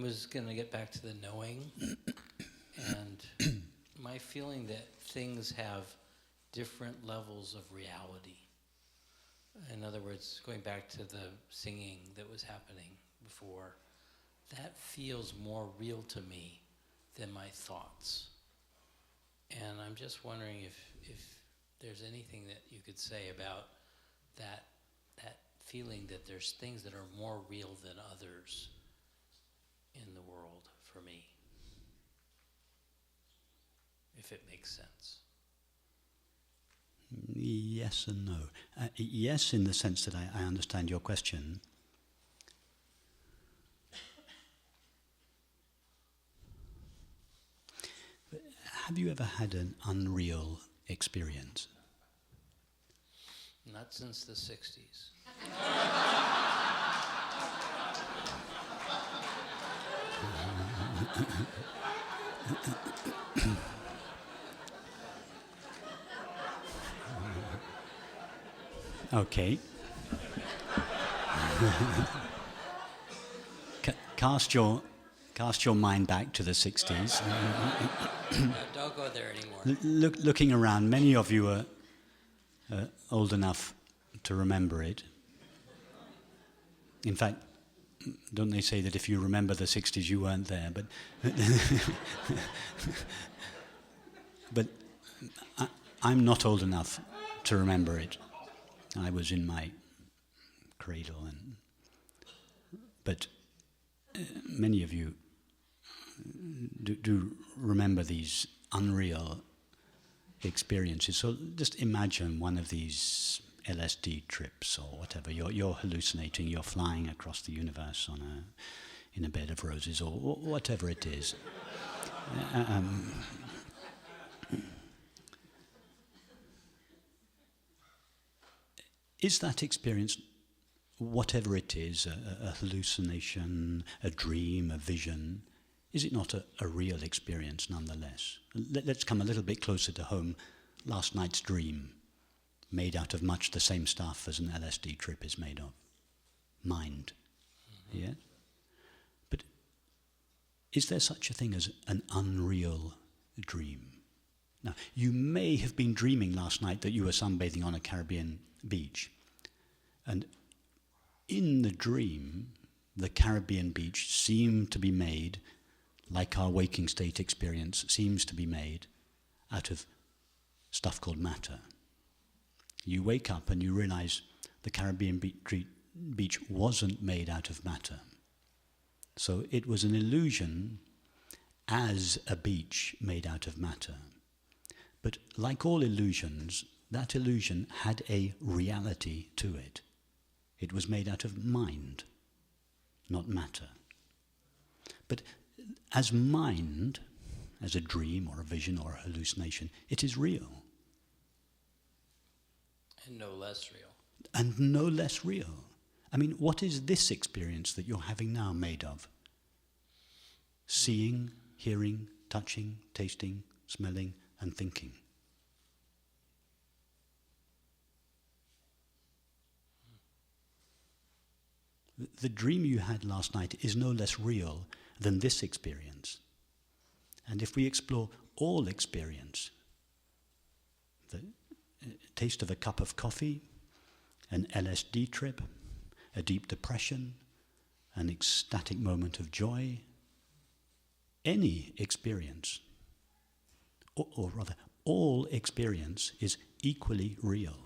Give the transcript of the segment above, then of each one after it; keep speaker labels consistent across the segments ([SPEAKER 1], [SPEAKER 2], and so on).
[SPEAKER 1] was going to get back to the knowing, and my feeling that things have different levels of reality. In other words, going back to the singing that was happening before, that feels more real to me than my thoughts. And I'm just wondering if there's anything that you could say about that feeling that there's things that are more real than others in the world for me, if it makes sense.
[SPEAKER 2] Yes and no. Yes, in the sense that I understand your question. Have you ever had an unreal experience?
[SPEAKER 1] Not since the 60s.
[SPEAKER 2] Okay. Cast your mind back to the 60s.
[SPEAKER 1] Don't go there anymore.
[SPEAKER 2] Looking around, many of you are old enough to remember it. In fact, don't they say that if you remember the 60s, you weren't there? But I'm not old enough to remember it. I was in my cradle, but many of you do remember these unreal experiences. So just imagine one of these LSD trips or whatever. You're hallucinating. You're flying across the universe in a bed of roses or whatever it is. Is that experience, whatever it is, a hallucination, a dream, a vision, is it not a real experience nonetheless? Let's come a little bit closer to home. Last night's dream, made out of much the same stuff as an LSD trip is made of. Mind. Mm-hmm. Yeah? But is there such a thing as an unreal dream? Now, you may have been dreaming last night that you were sunbathing on a Caribbean beach. And in the dream, the Caribbean beach seemed to be made, like our waking state experience seems to be made, out of stuff called matter. You wake up and you realize the Caribbean beach wasn't made out of matter. So it was an illusion as a beach made out of matter. But like all illusions, that illusion had a reality to it. It was made out of mind, not matter. But as mind, as a dream or a vision or a hallucination, it is real.
[SPEAKER 1] And no less real.
[SPEAKER 2] And no less real. I mean, what is this experience that you're having now made of? Seeing, hearing, touching, tasting, smelling, and thinking. The dream you had last night is no less real than this experience. And if we explore all experience, the taste of a cup of coffee, an LSD trip, a deep depression, an ecstatic moment of joy, any experience, or rather, all experience is equally real.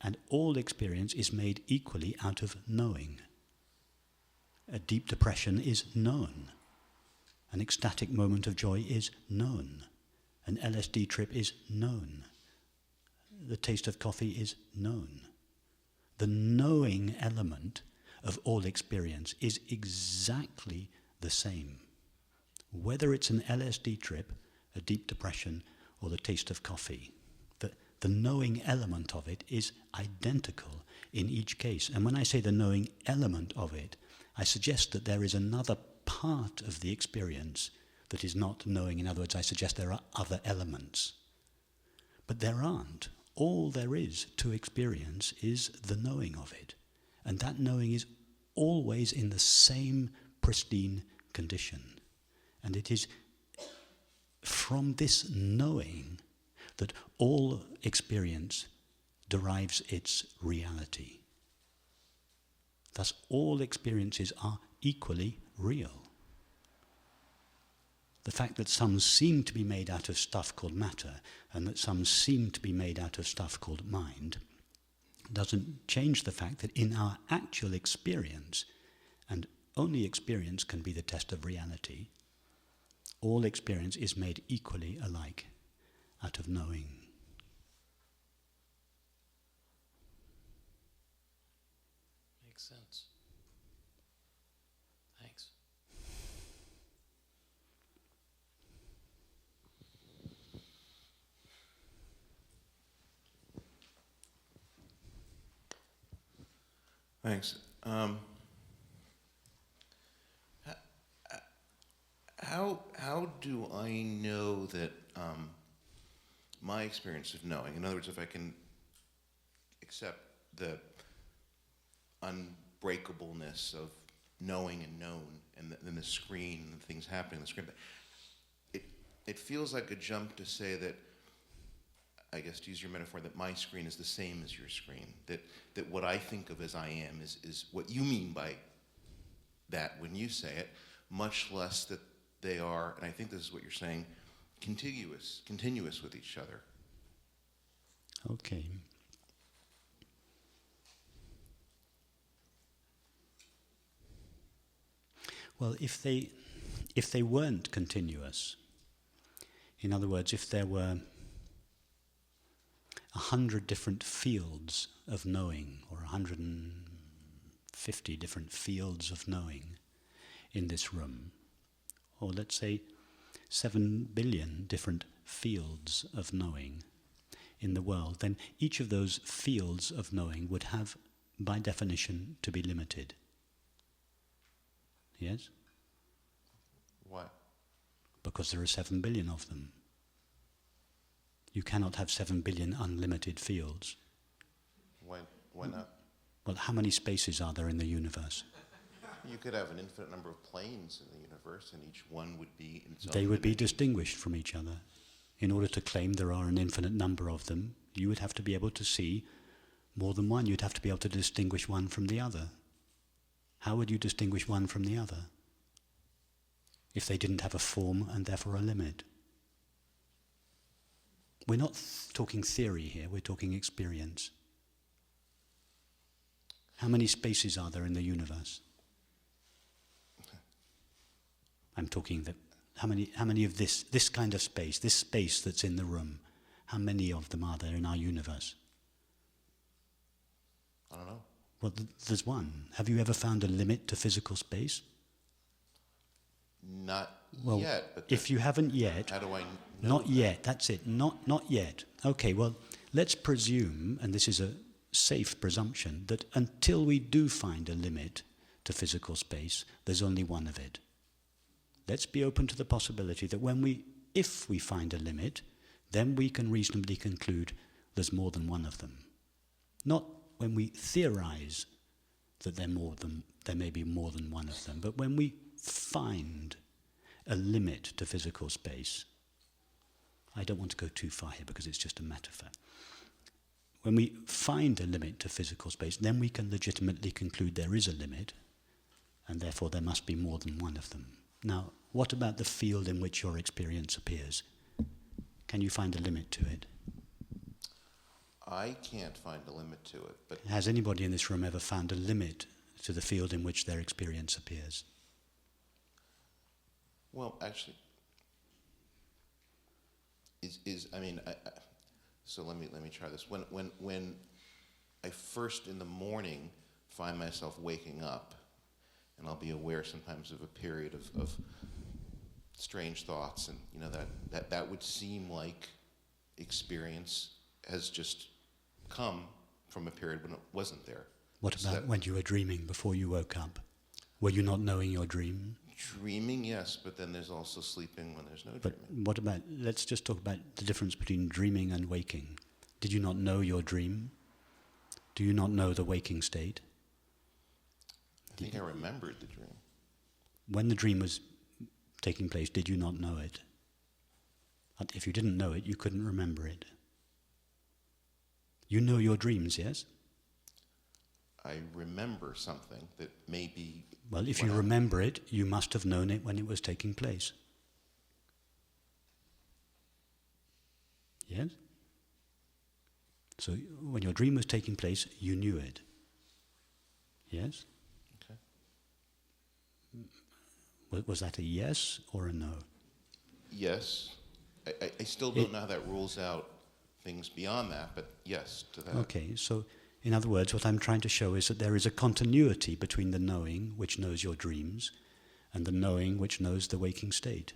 [SPEAKER 2] And all experience is made equally out of knowing. A deep depression is known. An ecstatic moment of joy is known. An LSD trip is known. The taste of coffee is known. The knowing element of all experience is exactly the same. Whether it's an LSD trip, a deep depression, or the taste of coffee. The knowing element of it is identical in each case. And when I say the knowing element of it, I suggest that there is another part of the experience that is not knowing. In other words, I suggest there are other elements. But there aren't. All there is to experience is the knowing of it. And that knowing is always in the same pristine condition. And it is from this knowing that all experience derives its reality. Thus, all experiences are equally real. The fact that some seem to be made out of stuff called matter and that some seem to be made out of stuff called mind doesn't change the fact that in our actual experience, and only experience can be the test of reality, all experience is made equally alike out of knowing.
[SPEAKER 1] Makes sense. Thanks.
[SPEAKER 3] Thanks. How do I know that my experience of knowing, in other words, if I can accept the unbreakableness of knowing and known, and then the screen and the things happening on the screen, it feels like a jump to say that, I guess to use your metaphor, that my screen is the same as your screen, that what I think of as I am is what you mean by that when you say it, much less that they are, and I think this is what you're saying, continuous with each other.
[SPEAKER 2] Okay. Well, if they weren't continuous, in other words, if there were 100 different fields of knowing, or 150 different fields of knowing in this room, or let's say 7 billion different fields of knowing in the world, then each of those fields of knowing would have, by definition, to be limited. Yes?
[SPEAKER 3] Why?
[SPEAKER 2] Because there are 7 billion of them. You cannot have 7 billion unlimited fields.
[SPEAKER 3] Why not?
[SPEAKER 2] Well, how many spaces are there in the universe?
[SPEAKER 3] You could have an infinite number of planes in the universe, and each one would be in its own
[SPEAKER 2] They would be
[SPEAKER 3] dimension.
[SPEAKER 2] distinguished from each other. In order to claim there are an infinite number of them, you would have to be able to see more than one. You'd have to be able to distinguish one from the other. How would you distinguish one from the other if they didn't have a form and therefore a limit? We're not talking theory here, we're talking experience. How many spaces are there in the universe? I'm talking that how many of this kind of space, this space that's in the room, how many of them are there in our universe?
[SPEAKER 3] I don't know.
[SPEAKER 2] Well, there's one. Have you ever found a limit to physical space?
[SPEAKER 3] Not
[SPEAKER 2] Well,
[SPEAKER 3] yet. But
[SPEAKER 2] if you haven't yet,
[SPEAKER 3] how do I know?
[SPEAKER 2] not yet, that's it, not yet. Okay, well, let's presume, and this is a safe presumption, that until we do find a limit to physical space, there's only one of it. Let's be open to the possibility that if we find a limit, then we can reasonably conclude there's more than one of them. Not when we theorize that there may be more than one of them, but when we find a limit to physical space. I don't want to go too far here because it's just a metaphor. When we find a limit to physical space, then we can legitimately conclude there is a limit, and therefore there must be more than one of them. Now, what about the field in which your experience appears? Can you find a limit to it?
[SPEAKER 3] I can't find a limit to it, but
[SPEAKER 2] Has anybody in this room ever found a limit to the field in which their experience appears?
[SPEAKER 3] well, actually, so let me try this. When I first in the morning find myself waking up, and I'll be aware sometimes of a period of strange thoughts, and that would seem like experience has just come from a period when it wasn't there.
[SPEAKER 2] What
[SPEAKER 3] So
[SPEAKER 2] about
[SPEAKER 3] that-
[SPEAKER 2] when you were dreaming before you woke up? Were you not knowing your dream?
[SPEAKER 3] Dreaming, yes, but then there's also sleeping when there's no
[SPEAKER 2] But
[SPEAKER 3] dreaming.
[SPEAKER 2] what about, let's just talk about the difference between dreaming and waking. Did you not know your dream? Do you not know the waking state?
[SPEAKER 3] I think I remembered the dream.
[SPEAKER 2] when the dream was taking place, did you not know it? And if you didn't know it, you couldn't remember it. You know your dreams, yes?
[SPEAKER 3] I remember something that may be...
[SPEAKER 2] Well, if you remember it, you must have known it when it was taking place. Yes? So when your dream was taking place, you knew it. Yes?
[SPEAKER 3] Okay.
[SPEAKER 2] Was that a yes or a no?
[SPEAKER 3] Yes. I still don't know how that rules out things beyond that, but yes to that.
[SPEAKER 2] Okay, so in other words, what I'm trying to show is that there is a continuity between the knowing, which knows your dreams, and the knowing, which knows the waking state.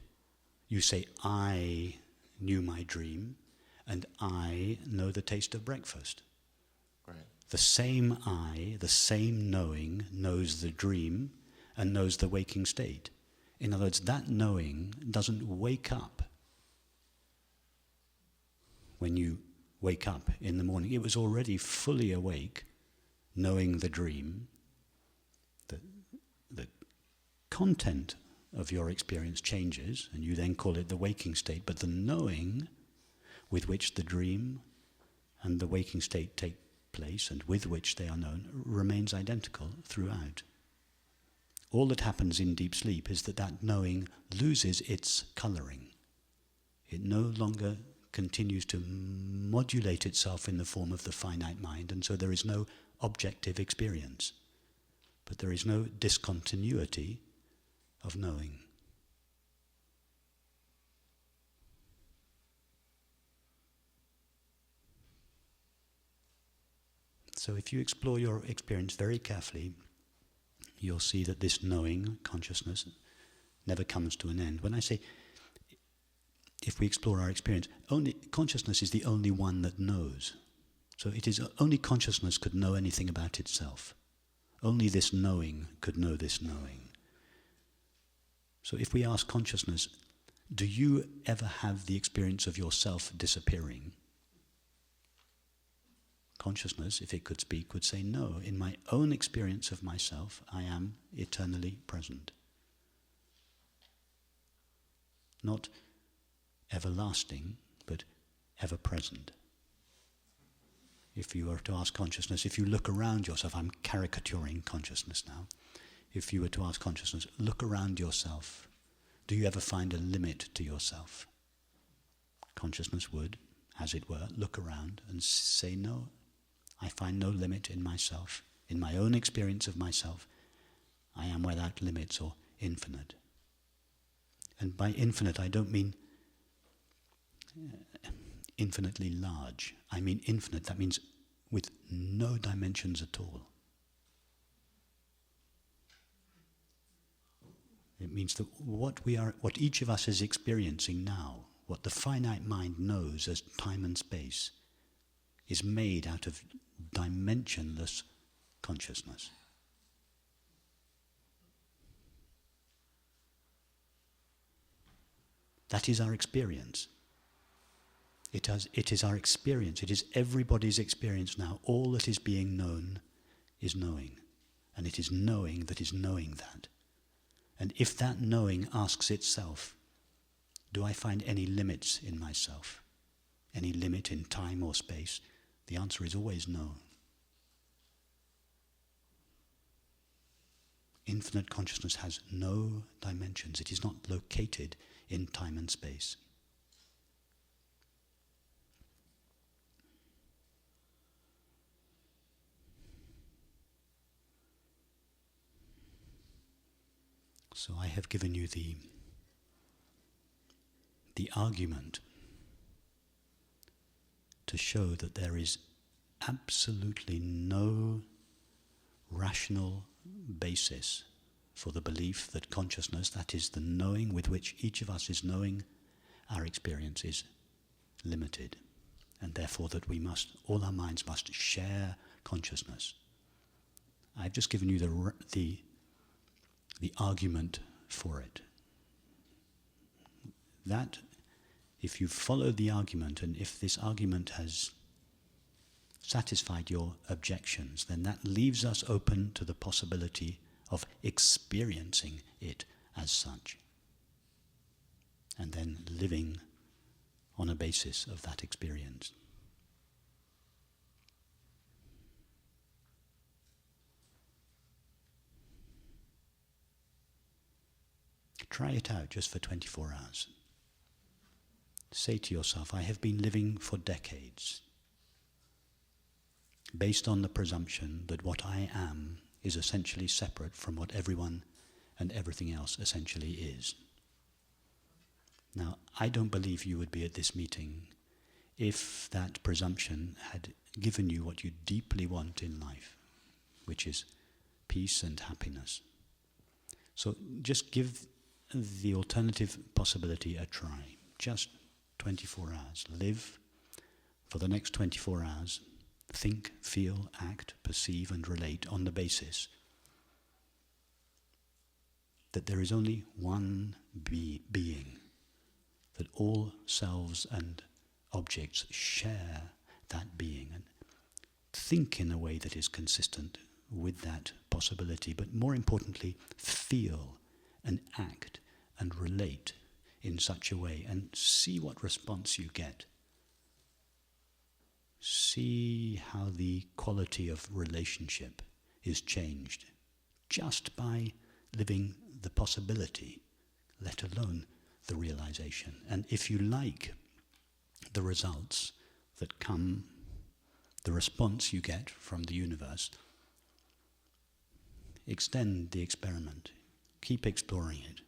[SPEAKER 2] You say, I knew my dream, and I know the taste of breakfast.
[SPEAKER 3] Right.
[SPEAKER 2] The same I, the same knowing, knows the dream and knows the waking state. In other words, that knowing doesn't wake up when you wake up in the morning. It was already fully awake, knowing the dream. The content of your experience changes, and you then call it the waking state, but the knowing with which the dream and the waking state take place, and with which they are known, remains identical throughout. All that happens in deep sleep is that knowing loses its colouring. It no longer continues to modulate itself in the form of the finite mind, and so there is no objective experience. But there is no discontinuity of knowing. So if you explore your experience very carefully, you'll see that this knowing, consciousness, never comes to an end. When I say, if we explore our experience, only consciousness is the only one that knows. So it is only consciousness could know anything about itself. Only this knowing could know this knowing. So if we ask consciousness, do you ever have the experience of yourself disappearing? Consciousness, if it could speak, would say, no, in my own experience of myself, I am eternally present. Not everlasting, but ever present. If you were to ask consciousness, if you look around yourself, I'm caricaturing consciousness now. If you were to ask consciousness, look around yourself. Do you ever find a limit to yourself? Consciousness would, as it were, look around and say, no, I find no limit in myself. In my own experience of myself, I am without limits or infinite. And by infinite, I don't mean infinitely large. I mean infinite. That means with no dimensions at all. It means that what each of us is experiencing now, what the finite mind knows as time and space, is made out of dimensionless consciousness. That is our experience. It is our experience. It is everybody's experience now. All that is being known is knowing. And it is knowing that is knowing that. And if that knowing asks itself, do I find any limits in myself? Any limit in time or space? The answer is always no. Infinite consciousness has no dimensions. It is not located in time and space. So I have given you the argument to show that there is absolutely no rational basis for the belief that consciousness, that is the knowing with which each of us is knowing our experience, is limited, and therefore that all our minds must share consciousness. I've just given you the argument for it. That, if you follow the argument, and if this argument has satisfied your objections, then that leaves us open to the possibility of experiencing it as such, and then living on a basis of that experience. Try it out just for 24 hours. Say to yourself, I have been living for decades based on the presumption that what I am is essentially separate from what everyone and everything else essentially is. Now, I don't believe you would be at this meeting if that presumption had given you what you deeply want in life, which is peace and happiness. So just give the alternative possibility a try. Just 24 hours. Live for the next 24 hours. Think, feel, act, perceive and relate on the basis that there is only one being, that all selves and objects share that being, and think in a way that is consistent with that possibility, but more importantly, feel and act and relate in such a way, and see what response you get. See how the quality of relationship is changed just by living the possibility, let alone the realization. And if you like the results that come, the response you get from the universe, extend the experiment. Keep exploring it.